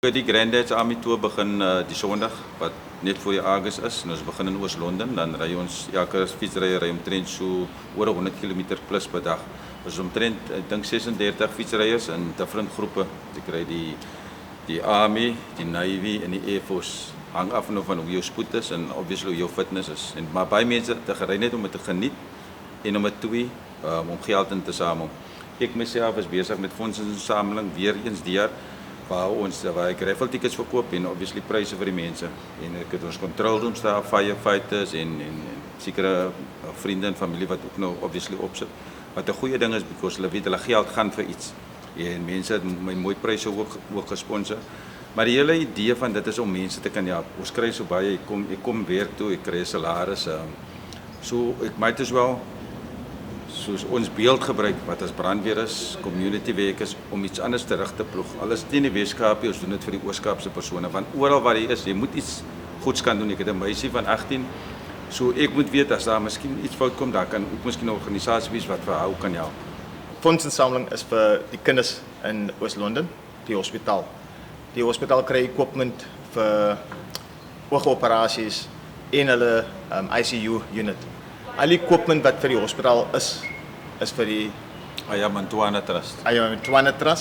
Die Granddads Army Tour begin die Sondag wat net voor die August is en ons begin in Oos-London, dan ry ons elke fietsryer ry omtrent so oor 100 km plus per dag. Ons omtrent ek dink 36 fietsryers in different groepe. Ek ry die Army, die Navy en die Air Force. Hang af van hoe jou spoed is en obviously hoe jou fitness is. En maar baie mense te gery net om dit te geniet en nommer 2 om geld in te samel. Ek myself is besig met fondsinsameling weer eens die jaar waar ek raffle tickets verkoop en obviously pryse vir die mense. En ek het ons control rooms daar, firefighters en sekere vriende en familie wat ook nou obviously opsit. Wat 'n goeie ding is because hulle weet hulle geld gaan vir iets. En mense het my mooi pryse ook gesponsor. Maar die hele idee van dit is om mense te kan help. Ons kry so baie, ek kom werk toe, ek kry 'n salaris. So ek might as well soos ons beeld gebruik wat as brandweer is, community werk is om iets anders terug te ploeg. Alles teen die Weskaap, ons doen dit vir die Ooskaapse persone want oral waar jy is, jy moet iets goeds kan doen. Ek het 'n meisie van 18. So ek moet weet as daar miskien iets fout kom, daar kan ook miskien 'n organisasie wees wat vir haar kan help. Fondsinsameling is vir die kinders in Oos-London, die hospitaal. Die hospitaal kry equipment vir oogoperasies en hulle ICU unit. Al die equipment wat vir die hospitaal is vir die Ayamantwana Trust. Ayamantwana Trust.